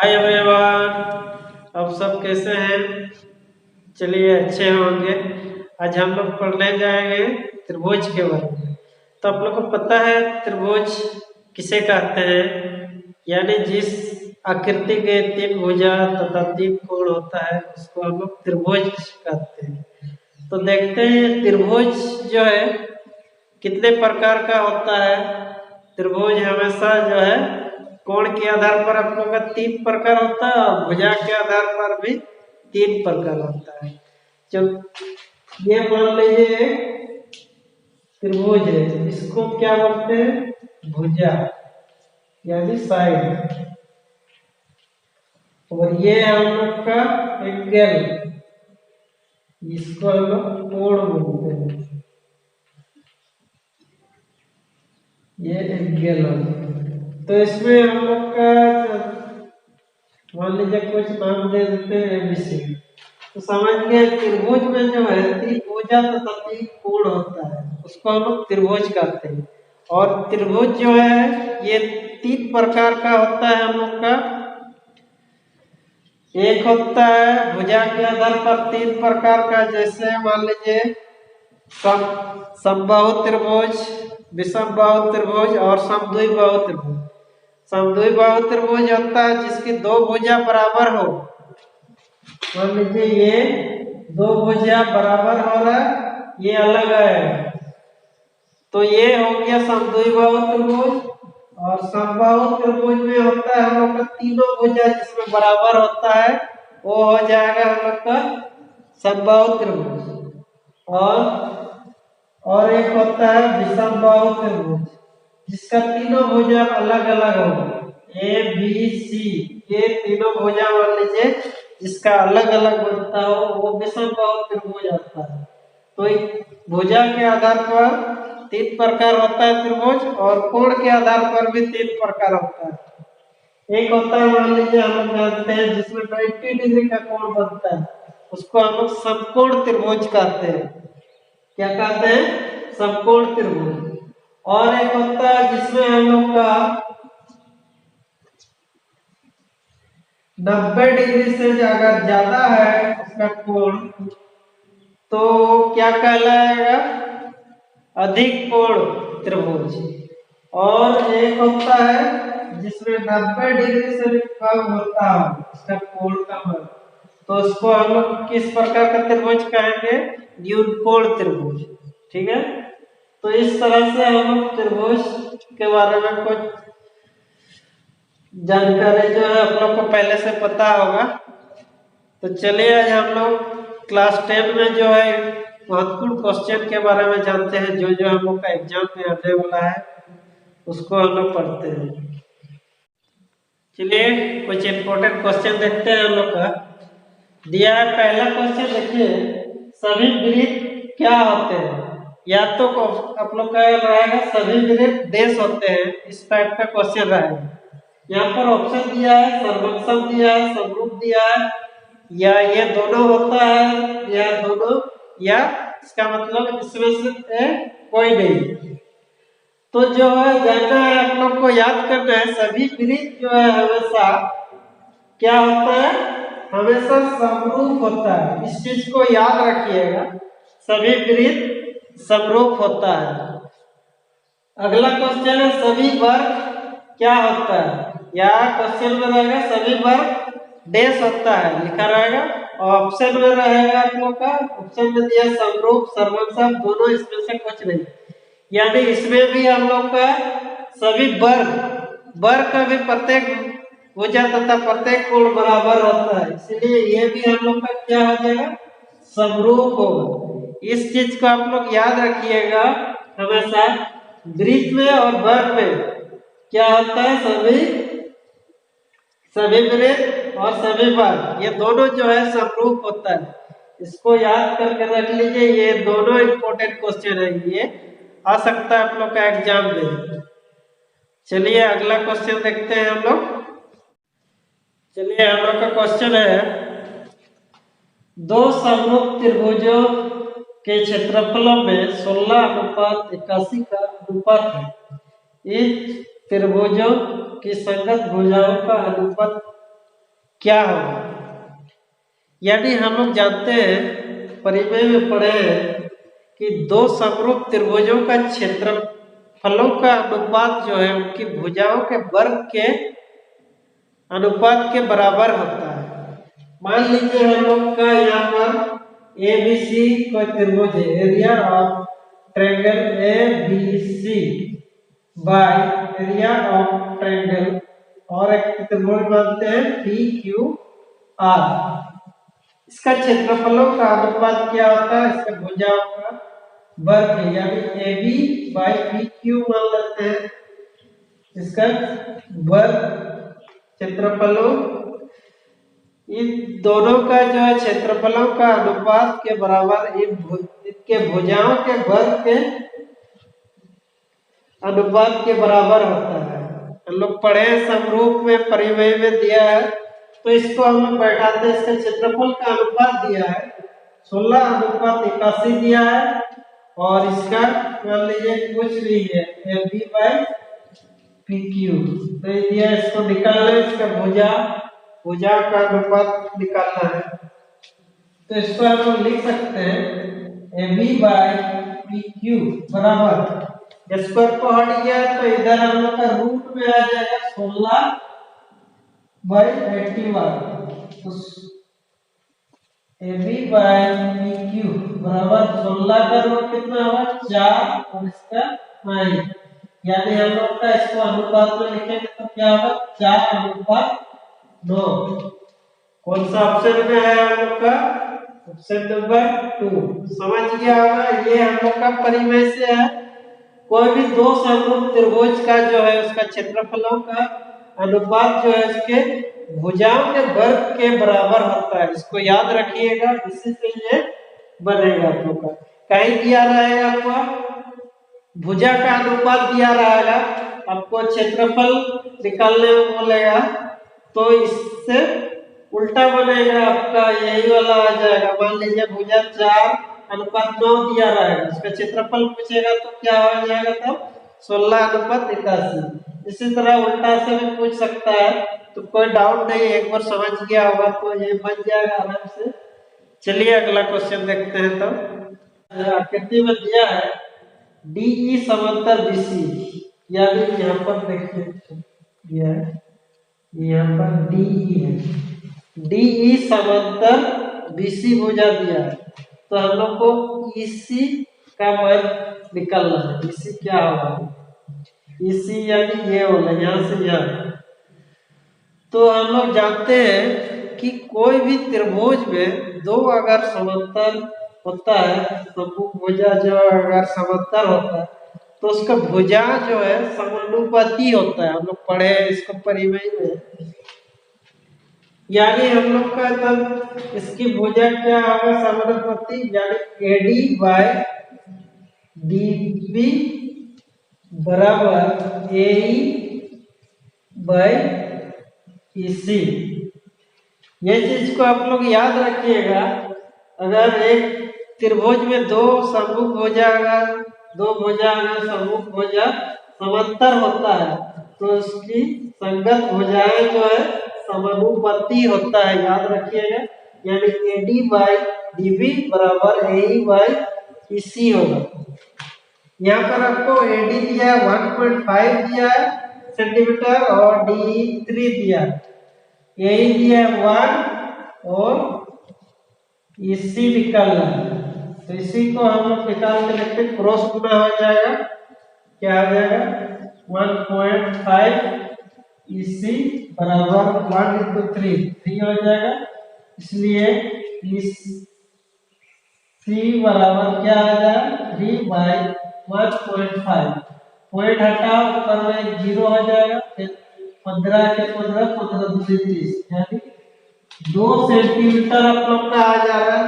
Hi everyone, आप सब कैसे हैं? चलिए अच्छे होंगे। आज हम लोग पढ़ने जाएंगे त्रिभुज के बारे में। तो आप लोग को पता है त्रिभुज किसे कहते हैं? यानी जिस आकृति के तीन भुजा तथा तीन कोण होता है उसको हम लोग त्रिभुज कहते हैं। तो देखते हैं त्रिभुज जो है कितने प्रकार का होता है। त्रिभुज हमेशा जो है कोण के आधार पर आप लोग का तीन प्रकार होता है और भुजा के आधार पर भी तीन प्रकार होता है। जब ये मान लीजिए त्रिभुज है, इसको क्या बोलते हैं? भुजा यानी साइड। और ये हम लोग का एंगल, इसको हम लोग कोण बोलते हैं। ये एंगल है। तो इसमें हम लोग का मान लीजिए कुछ नाम दे देते हैं एबीसी। तो समझ गए त्रिभुज में जो है त्रिभुजा तथा तीन कोण होता है उसको हम लोग त्रिभुज कहते हैं। और त्रिभुज जो है ये तीन प्रकार का होता है हम लोग का। एक होता है भुजा के आधार पर तीन प्रकार का, जैसे मान लीजिए समबाहु त्रिभुज, विषमबाहु त्रिभुज और समद्विबाहु त्रिभुज। समद्विबाहु त्रिभुज होता है जिसकी दो भुजा बराबर हो। मान लीजिए ये दो भुजा बराबर हो रहा है, ये अलग है, तो ये हो गया समद्विबाहु त्रिभुज। और समबाहु त्रिभुज में होता है हम लोग का तीनों भुजा जिसमें बराबर होता है वो हो जाएगा हम लोग का समबाहु त्रिभुज। और एक होता है विषमबाहु त्रिभुज जिसका तीनों भुजा अलग अलग हो। ए बी सी ये तीनों भुजा मान लीजिए जिसका अलग अलग बनता हो वो विषमबाहु त्रिभुज आता है। तो भुजा के आधार पर तीन प्रकार होता है त्रिभुज और कोण के आधार पर भी तीन प्रकार होता है। एक होता है मान लीजिए हम लोग जानते हैं जिसमें 90 डिग्री का कोण बनता है उसको हम लोग समकोण त्रिभुज कहते हैं। क्या कहते हैं? समकोण त्रिभुज। और एक होता है जिसमें हम लोग का 90 डिग्री से अगर ज्यादा है उसका कोण तो क्या कहलाएगा? अधिक कोण त्रिभुज। और एक होता है जिसमें 90 डिग्री से भी कम होता है उसका कोण कम है, तो उसको हम लोग किस प्रकार का त्रिभुज कहेंगे? न्यूनकोण त्रिभुज। ठीक है। तो इस तरह से हम लोग त्रिभुज के बारे में कुछ जानकारी जो है आप लोग को पहले से पता होगा। तो चलिए आज हम लोग क्लास 10 में जो है महत्वपूर्ण क्वेश्चन के बारे में जानते हैं। जो जो हम लोग का एग्जाम में आने वाला है उसको हम लोग पढ़ते हैं। चलिए कुछ इंपॉर्टेंट क्वेश्चन देखते हैं हम लोग का। दिया है पहला क्वेश्चन, देखिए सभी वृत्त क्या होते हैं? या तो आप लोग का रहेगा सभी वृत्त देश होते हैं, इस टाइप का क्वेश्चन रहेगा। यहाँ पर ऑप्शन दिया है, सर्वसम दिया है, समरूप दिया है, या ये दोनों होता है या दोनों, या इसका मतलब इसमें से कोई नहीं। तो जो है जानना है आप लोग को, याद करना है सभी वृत्त जो है हमेशा क्या होता है? हमेशा समरूप होता है। इस चीज को याद रखिएगा, सभी वृत्त समरूप होता है। अगला क्वेश्चन है सभी वर्ग क्या होता है? या क्वेश्चन में रहेगा सभी वर्ग डैश होता है लिखा रहेगा, और ऑप्शन में रहेगा आप लोग का, ऑप्शन में दिया समरूप, सर्वसम, दोनों, इसमें से कुछ नहीं। यानी इसमें भी हम लोग का सभी वर्ग का भी प्रत्येक भुजा तथा प्रत्येक कोण बराबर होता है, इसलिए ये भी हम लोग का क्या हो जाएगा? समरूप होगा। इस चीज को आप लोग याद रखिएगा हमेशा। वृत्त में और वर्ग में क्या होता है? सभी वृत्त और सभी वर्ग ये दोनों जो है समरूप होता है। इसको याद करके रख लीजिए, ये दोनों इंपॉर्टेंट क्वेश्चन है, ये आ सकता है आप लोग का एग्जाम में। चलिए अगला क्वेश्चन देखते हैं हम लोग। चलिए हम लोग का क्वेश्चन है दो समरूप त्रिभुजों के क्षेत्रफलों में 16:81 का अनुपात है। इस त्रिभुजों की संगत भुजाओं का अनुपात क्या होगा। यानी हम लोग जानते हैं, परिमेय में पढ़े हैं कि दो समरूप त्रिभुजों का क्षेत्रफलों का अनुपात जो है उनकी भुजाओं के वर्ग के अनुपात के बराबर होता है। मान लीजिए हम लोग का यहाँ पर ए बी सी कोई त्रिभुज है, area of triangle A B C by area of triangle, और एक त्रिभुज मानते हैं पी क्यू आर। इसका क्षेत्रफलों का अनुपात क्या होता है, इसका भुजाओं का वर्ग है, यानी A B by P Q मान लेते हैं। इसका वर्ग क्षेत्रफलों, इन दोनों का जो है क्षेत्रफलों का अनुपात के बराबर इनके भुजाओं के वर्ग के अनुपात के बराबर होता है। हम लोग पढ़े समरूप में परिमेय में दिया है, तो इसको हम लोग बैठाते हैं। इसका क्षेत्रफल का अनुपात दिया है 16:81 दिया है, और इसका मान लीजिए कुछ नहीं है A B by P Q तो दिया। इसको निकालना है, इसका भुजा का अनुपात निकालना है, तो इसको हम लोग लिख सकते हैं A B by P Q बराबर, स्क्वायर को हट गया तो इधर हम लोग का रूट में आ जाएगा 16/81, तो A B by P Q बराबर 16 का रूट कितना होगा 4 और इसका 9, यानी हम लोग का इसको अनुपात में लिखेंगे तो क्या होगा 4:9। कौन सा ऑप्शन में है हम लोग का, ऑप्शन नंबर 2। समझ गया होगा, ये हम लोग का परिमेय से है। कोई भी दो समरूप त्रिभुज का जो है उसका क्षेत्रफलों का अनुपात जो है उसके भुजाओं के वर्ग के बराबर होता है। इसको याद रखिएगा, इसी से ये बनेगा। आप लोग का कहीं दिया रहेगा आपको भुजा का अनुपात दिया रहेगा, आपको क्षेत्रफल निकालने में बोलेगा, तो इससे उल्टा बनेगा आपका, यही वाला आ जाएगा। मान लीजिए भुजा 4:9 दिया रहेगा, उसका क्षेत्रफल पूछेगा तो क्या हो जाएगा तब 16:81। इसी तरह उल्टा से भी पूछ सकता है, तो कोई डाउट नहीं, एक बार समझ गया होगा तो ये बन जाएगा आराम से। चलिए अगला क्वेश्चन देखते हैं। तो आकृति में दिया है डीई समांतर बीसी, यानी यहाँ पर देखिए यहाँ पर डीई है, डीई समांतर बीसी भुजा दिया है, तो हम लोग को ईसी का मान निकालना है। ईसी क्या होगा, ईसी यानी ये वाला यहाँ से यहाँ। तो हम लोग जानते हैं कि कोई भी त्रिभुज में दो अगर समांतर होता है, समभुज भुजा जो अगर समांतर होता है तो उसका भुजा जो है समानुपाती होता है। हम लोग पढ़े हैं इसको परिमेय में, यानी हम लोग का तब इसकी भुजा क्या होगा समानुपाती, यानी एडी बाय डीबी बराबर एई बाय ईसी। ये चीज को आप लोग याद रखिएगा। अगर एक त्रिभुज में दो सममुख भुजा अगर सममुख भुजा समांतर होता है तो उसकी संगत भुजाएं जो है समानुपाती होता है, याद रखिएगा। यानी एडी बाई डीबी बराबर एई बाई ईसी होगा। यहाँ पर आपको एडी दिया है 1.5 दिया है सेंटीमीटर और डी 3 दिया है, एई दिया है 1 और ईसी निकालना है। तो इसी को हम लोग निकाल के लिखते, क्रॉस गुना हो जाएगा, क्या आ जाएगा 1.5 ईसी बराबर 1 × 3 हो जाएगा। इसलिए ईसी बराबर क्या आ जाएगा 3/1.5। पॉइंट हटाओ, ऊपर में 0 हो जाएगा, फिर 15 के 15 15 दूनी 30, यानी 2 सेंटीमीटर आप लोग का आ जा रहा है।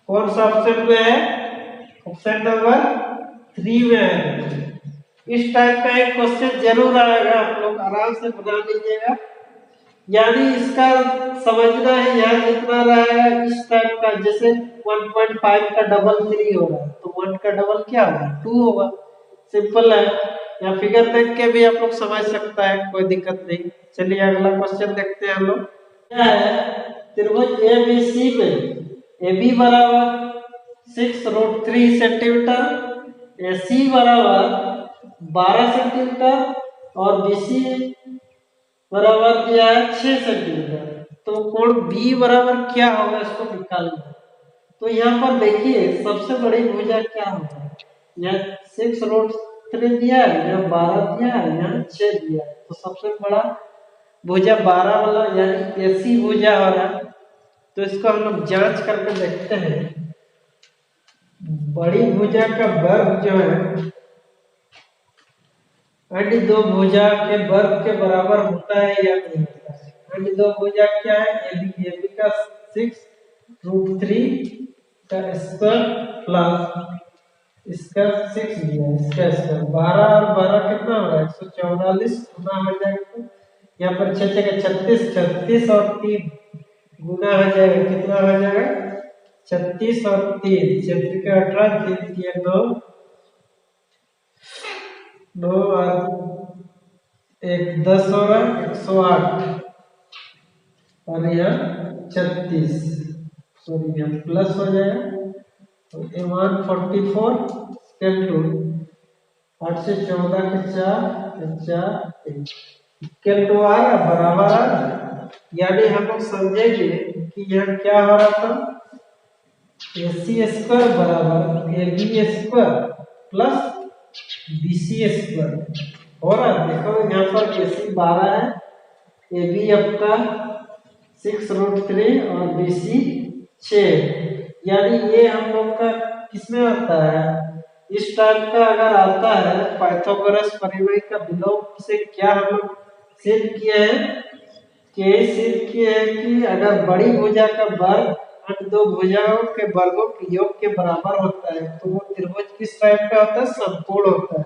कौन सा ऑप्शन में है, ऑप्शन नंबर 3 में है। इस टाइप का एक क्वेश्चन जरूर आएगा, आप लोग आराम से बना लीजिएगा। यानी इसका समझना है, यहाँ जितना रहेगा इस टाइप का, जैसे 1.5 का डबल 3 होगा तो 1 का डबल क्या होगा 2 होगा। सिंपल है, या फिगर देख के भी आप लोग समझ सकता है, कोई दिक्कत नहीं। चलिए अगला क्वेश्चन देखते हैं हम लोग। क्या है त्रिभुज एबीसी में AB बराबर 6√3 सेंटीमीटर, AC बराबर 12 सेंटीमीटर और BC बराबर दिया है 6 सेंटीमीटर। तो कोण B बराबर क्या होगा इसको निकालना है। तो यहाँ पर देखिए सबसे बड़ी भुजा क्या होगा, यहाँ 6√3 दिया है, यहाँ 12 दिया है, यहाँ 6 दिया है। तो सबसे बड़ा भुजा 12 वाला यानी AC भुजा हो रहा है। तो इसको हम लोग जांच करके देखते हैं। बड़ी भुजा का वर्ग जो है अन्य दो भुजा के वर्ग के बराबर होता है या नहीं होता है। अन्य दो भुजा क्या है, AB का 6√3 का स्क्वायर प्लस इसका 6 दिया है, इसका स्क्वायर 12 और 12 कितना हो रहा है 144 गुना हो जाएगा। तो यहाँ पर 6 जगह 36, 36 और 3 गुना हो जाएगा, कितना हो जाएगा 36 और 3 क्षेत्र का 18, 3 3 9 9 और 1 10 हो रहा है 108 और यहाँ 36, सॉरी यहाँ प्लस हो जाएगा। तो 144 कैलटू 8 से 14 के 4 कैलटू आ रहा बराबर आ रहा। यानी हम लोग समझेंगे कि यह क्या हो रहा था, AC स्क्वायर बराबर AB square plus BC square हो रहा। देखो यहाँ पर AC 12 है, AB आपका 6√3 और BC 6। यानी ये हम लोग का किसमें आता है, इस टाइप का अगर आता है पाइथागोरस परिमेय का विलोम से क्या हम लोग सिद्ध किए हैं कि अगर बड़ी भुजा का वर्ग अन्य दो भुजाओं के वर्गों के योग के बराबर होता है तो वो त्रिभुज किस टाइप का होता है, समकोण होता है।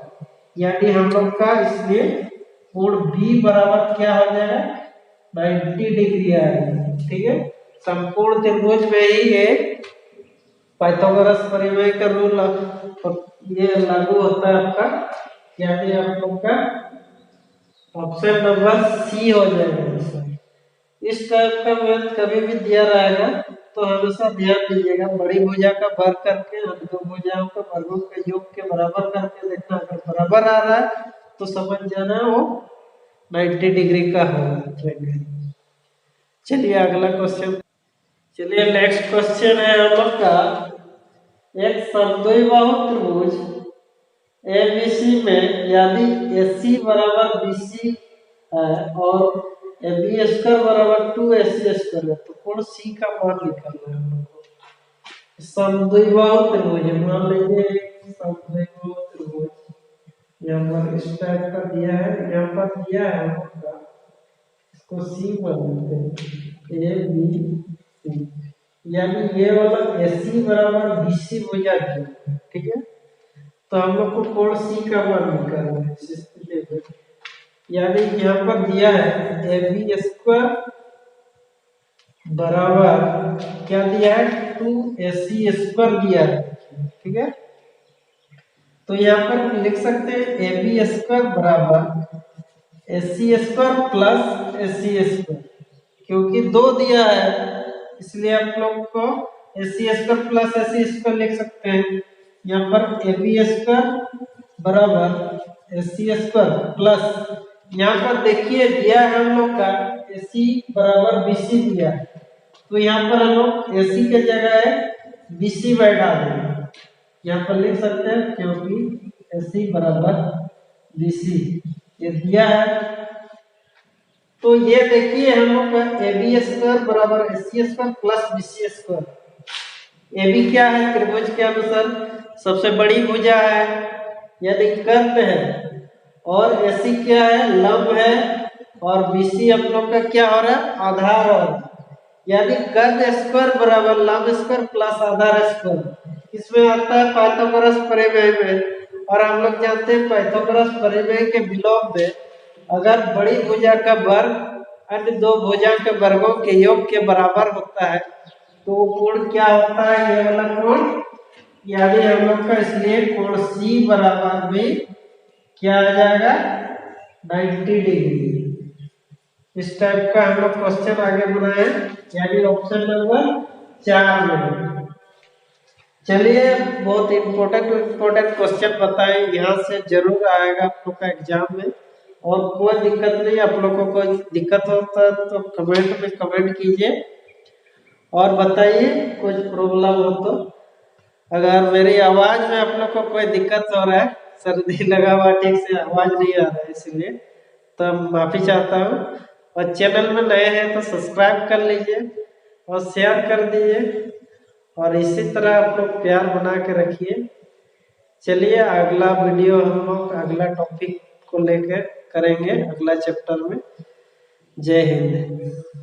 यानी हम लोग का इसलिए कोण B बराबर क्या हो जाएगा 90 डिग्री आएगा। ठीक है, समकोण त्रिभुज में ही एक पाइथागोरस परिमेय का रूल ये लागू होता है आपका। यानी आप लोग का ऑप्शन नंबर सी हो जाएगा। इस टाइप का मैथ कभी भी दिया रहेगा तो हमेशा ध्यान दीजिएगा, बड़ी भुजा का वर्ग करके अन्य दो भुजाओं के वर्गों के योग के बराबर करके देखना। अगर बराबर आ रहा है तो समझ जाना वो 90 डिग्री का होगा। चलिए अगला क्वेश्चन, चलिए नेक्स्ट क्वेश्चन है हम लोग का, एक समद्विबाहु त्रिभुज ABC में यदि AC बराबर BC है और AB स्क्वायर बराबर 2AC स्क्वायर है तो कोण C का मान निकालना है हम लोग को। समद्विबाहु त्रिभुज मान लीजिए समद्विबाहु त्रिभुज यहाँ पर इस टाइप का दिया है, यहाँ पर दिया है हम लोग का, इसको C मान लेते हैं ABC, यानी ये वाला AC बराबर BC भुजा है। ठीक है, तो हम लोग को कोण C का मान निकालना है इस स्थिति में। यानी यहाँ पर दिया है AB स्क्वायर बराबर क्या दिया है 2AC स्क्वायर दिया है। ठीक है, तो यहाँ पर लिख सकते हैं AB स्क्वायर बराबर AC square plus AC square, क्योंकि 2 दिया है इसलिए आप लोग को AC square plus AC square लिख सकते हैं। यहाँ पर AB स्क्वायर बराबर AC स्क्वायर प्लस यहाँ पर देखिए दिया है हम लोग का AC बराबर BC दिया है, तो यहाँ पर हम लोग AC के जगह BC बैठा देंगे। यहाँ पर लिख सकते हैं क्योंकि AC बराबर BC ये दिया है। तो ये देखिए हम लोग का AB स्क्वायर बराबर AC square plus BC square. AB क्या है त्रिभुज के अनुसार सबसे बड़ी भुजा है यदि कर्त है, और AC क्या है लंब है, और BC हम लोग का क्या हो रहा है आधार हो रहा है। यानी कर्त स्क्वायर बराबर लंब स्क्वायर प्लस आधार स्क्वायर इसमें आता है पाइथागोरस परिमेय में। और हम लोग जानते हैं पाइथागोरस परिमेय के विलोम में अगर बड़ी भुजा का वर्ग अन्य दो भुजा के वर्गों के योग के बराबर होता है तो कोण क्या होता है, ये वाला कोण। यानी हम लोग का इसलिए कोण C बराबर में क्या आ जाएगा 90 डिग्री। इस टाइप का हम लोग क्वेश्चन आगे बनाए, यानी ऑप्शन नंबर 4 में। चलिए बहुत इम्पोर्टेंट क्वेश्चन बताए, यहाँ से जरूर आएगा आप लोग का एग्जाम में। और कोई दिक्कत नहीं, आप लोग को कोई दिक्कत होता तो कमेंट में कमेंट कीजिए और बताइए कुछ प्रॉब्लम हो तो। अगर मेरी आवाज में आप लोग को कोई दिक्कत हो रहा है, सर्दी लगा हुआ, ठीक से आवाज नहीं आ रहा है, इसलिए तो माफी चाहता हूँ। और चैनल में नए हैं तो सब्सक्राइब कर लीजिए और शेयर कर दीजिए, और इसी तरह आप लोग प्यार बना के रखिए। चलिए अगला वीडियो हम लोग अगला टॉपिक को लेकर करेंगे अगला चैप्टर में। जय हिंद।